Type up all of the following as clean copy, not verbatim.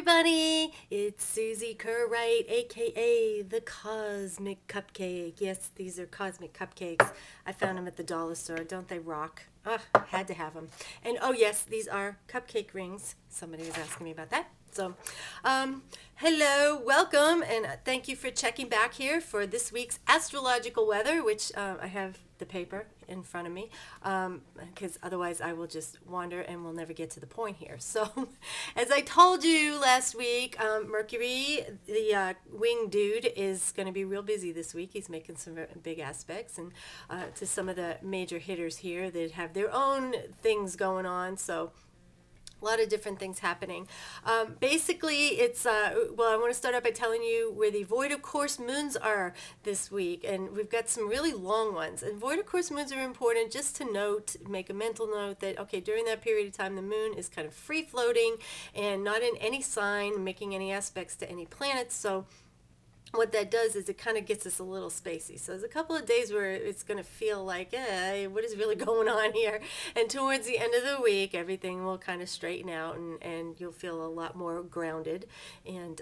everybody, it's Suzie Kerr-Wright, aka the Cosmic Cupcake. Yes, these are cosmic cupcakes. I found them at the dollar store. Don't they rock? Had to have them. And oh yes, these are cupcake rings. Somebody was asking me about that. So, hello, welcome, and thank you for checking back here for this week's astrological weather, which I have the paper in front of me, because otherwise I will just wander and we'll never get to the point here. So, as I told you last week, Mercury, the wing dude, is going to be real busy this week. He's making some big aspects, and to some of the major hitters here that have their own things going on. So, a lot of different things happening. Basically, it's, well, I want to start out by telling you where the void of course moons are this week. And we've got some really long ones. And void of course moons are important just to note, make a mental note that, okay, during that period of time, the moon is kind of free floating and not in any sign, making any aspects to any planets. So what that does is it kind of gets us a little spacey. So there's a couple of days where it's going to feel like, what is really going on here? And towards the end of the week, everything will kind of straighten out, and you'll feel a lot more grounded. And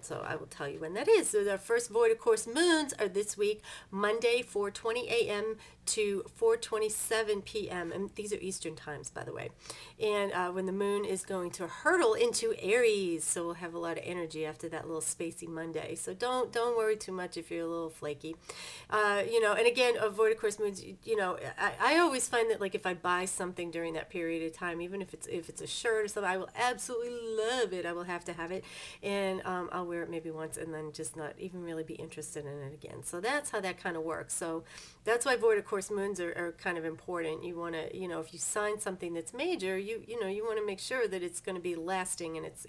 so I will tell you when that is. So the first void of course moons are this week, Monday, 4:20 a.m. to 4:27 p.m. And these are Eastern times, by the way. And when the moon is going to hurtle into Aries, so we'll have a lot of energy after that little spacey Monday. So don't worry too much if you're a little flaky. You know, and again, void of course moons, you know, I always find that, like, if I buy something during that period of time, even if it's a shirt or something, I will absolutely love it. I will have to have it, and I'll wear it maybe once and then just not even really be interested in it again. So that's how that kind of works. So that's why void of course moons are kind of important. You want to, you know, if you sign something that's major, you know, you want to make sure that it's going to be lasting, and it's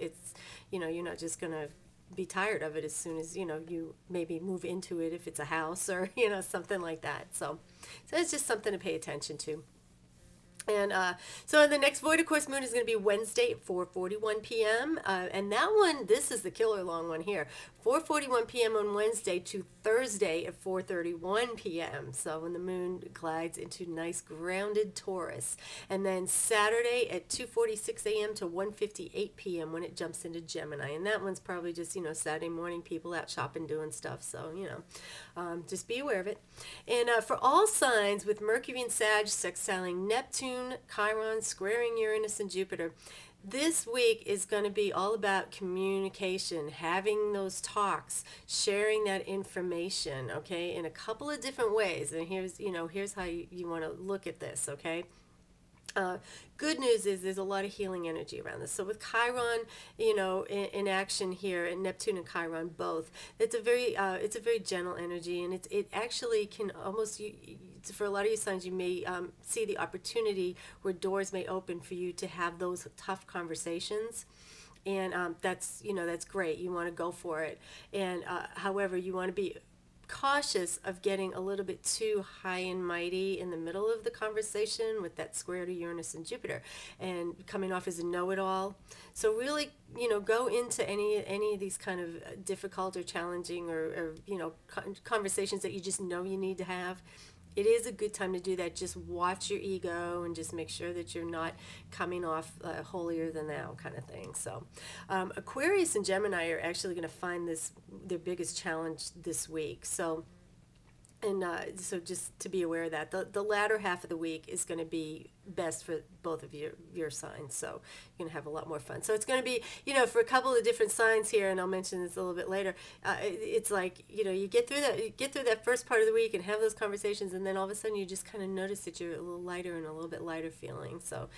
you know, you're not just going to be tired of it as soon as, you know, you maybe move into it, if it's a house or, you know, something like that. So it's just something to pay attention to. And so the next void of course moon is going to be Wednesday at 4:41 p.m. And that one, this is the killer long one here. 4:41 p.m. on Wednesday to Thursday at 4:31 p.m. So when the moon glides into nice grounded Taurus. And then Saturday at 2:46 a.m. to 1:58 p.m. when it jumps into Gemini. And that one's probably just, you know, Saturday morning, people out shopping, doing stuff. So, you know, just be aware of it. And for all signs with Mercury and Sag sextiling Neptune, Chiron, squaring Uranus and Jupiter, this week is going to be all about communication, having those talks, sharing that information, okay, in a couple of different ways. And here's, you know, here's how you want to look at this, okay. Good news is there's a lot of healing energy around this. So with Chiron, you know, in action here, and Neptune and Chiron both, it's a very gentle energy, and it actually can almost, for a lot of you signs, you may see the opportunity where doors may open for you to have those tough conversations. And that's, you know, that's great. You want to go for it. And however, you want to be cautious of getting a little bit too high and mighty in the middle of the conversation with that square to Uranus and Jupiter and coming off as a know-it-all. So really, you know, go into any of these kind of difficult or challenging or you know, conversations that you just know you need to have. It is a good time to do that. Just watch your ego and just make sure that you're not coming off holier than thou kind of thing. So Aquarius and Gemini are actually going to find this their biggest challenge this week. So so just to be aware of that. The latter half of the week is going to be best for both of your signs, so you're going to have a lot more fun. So it's going to be, you know, for a couple of different signs here, and I'll mention this a little bit later, it's like, you know, you get through that first part of the week and have those conversations, and then all of a sudden you just kind of notice that you're a little lighter and a little bit lighter feeling. So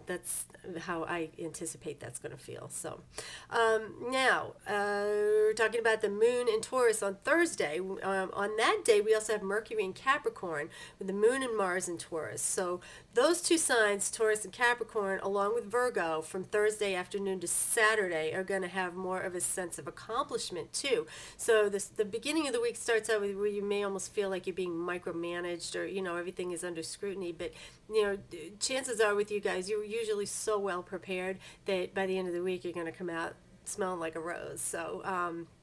that's how I anticipate that's going to feel. So now we're talking about the moon in Taurus on Thursday. On that day we also have Mercury in Capricorn with the moon and Mars in Taurus. So those two signs, Taurus and Capricorn, along with Virgo, from Thursday afternoon to Saturday, are going to have more of a sense of accomplishment too. So the beginning of the week starts out with where you may almost feel like you're being micromanaged, or, you know, everything is under scrutiny. But, you know, chances are with you guys, you're usually so well prepared that by the end of the week you're going to come out smelling like a rose. So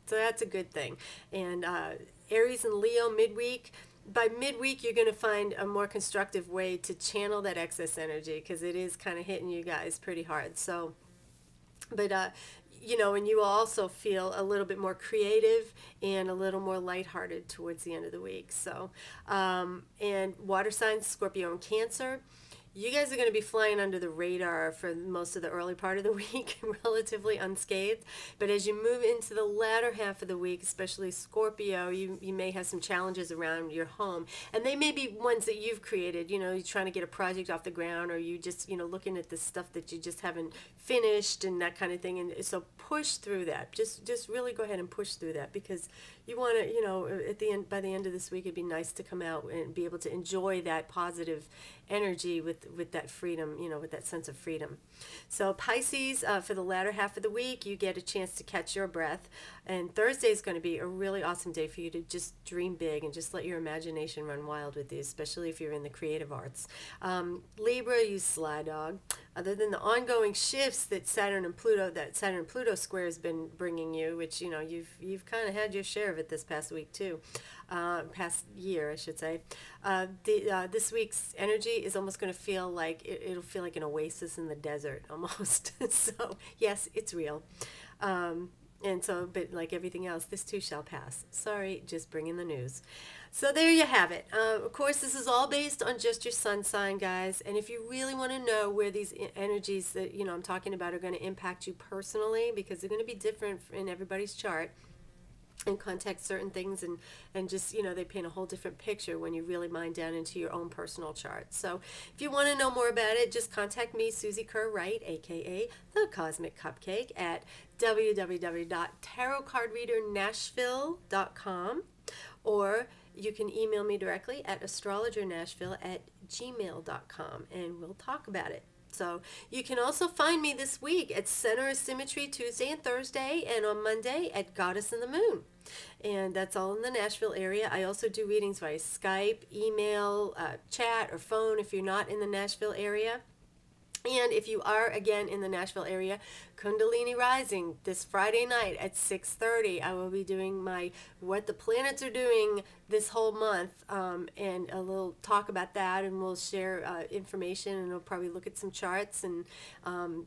so that's a good thing. And Aries and Leo midweek, by midweek, you're going to find a more constructive way to channel that excess energy, because it is kind of hitting you guys pretty hard. So But you know, and you will also feel a little bit more creative and a little more lighthearted towards the end of the week. So, and water signs, Scorpio and Cancer, you guys are going to be flying under the radar for most of the early part of the week, relatively unscathed. But as you move into the latter half of the week, especially Scorpio, you may have some challenges around your home. And they may be ones that you've created. You know, you're trying to get a project off the ground, or you just, you know, looking at the stuff that you just haven't finished and that kind of thing. And so push through that. Just really go ahead and push through that, because you want to, you know, at the end, by the end of this week, it'd be nice to come out and be able to enjoy that positive energy with that freedom, you know, with that sense of freedom. So Pisces, for the latter half of the week, you get a chance to catch your breath. And Thursday is going to be a really awesome day for you to just dream big and just let your imagination run wild with you, especially if you're in the creative arts. Libra, you sly dog. Other than the ongoing shifts that Saturn and Pluto square has been bringing you, which, you know, you've kind of had your share of it this past week too, past year, I should say. This week's energy is almost going to feel like it'll feel like an oasis in the desert almost. So yes, it's real. And so, but like everything else, this too shall pass. Sorry, just bringing the news. So there you have it. Of course, this is all based on just your sun sign, guys. And if you really want to know where these energies that, you know, I'm talking about are going to impact you personally, because they're going to be different in everybody's chart, and context certain things, and just, you know, they paint a whole different picture when you really mine down into your own personal chart. So if you want to know more about it, just contact me, Suzie Kerr-Wright, aka the Cosmic Cupcake, at www.tarotcardreadernashville.com, or you can email me directly at astrologernashville@gmail.com, and we'll talk about it. So you can also find me this week at Center of Symmetry Tuesday and Thursday, and on Monday at Goddess in the Moon. And that's all in the Nashville area. I also do readings via Skype, email, chat, or phone if you're not in the Nashville area. And if you are, again, in the Nashville area, Kundalini Rising this Friday night at 6:30. I will be doing my What the Planets Are Doing this whole month, and a little talk about that, and we'll share information, and we'll probably look at some charts and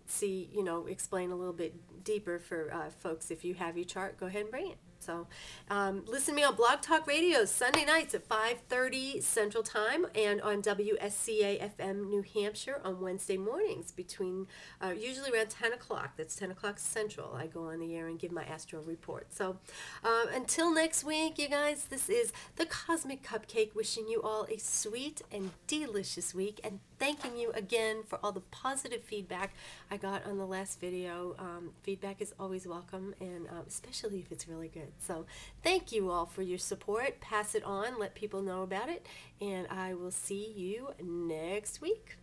see, you know, explain a little bit deeper for folks. If you have your chart, go ahead and bring it. So listen to me on Blog Talk Radio Sunday nights at 5:30 Central Time, and on WSCA FM New Hampshire on Wednesday mornings between usually around 10 o'clock. That's 10 o'clock Central. I go on the air and give my astro report. So until next week, you guys, this is the Cosmic Cupcake wishing you all a sweet and delicious week, and thanking you again for all the positive feedback I got on the last video. Feedback is always welcome, and especially if it's really good. So thank you all for your support. Pass it on, let people know about it, and I will see you next week.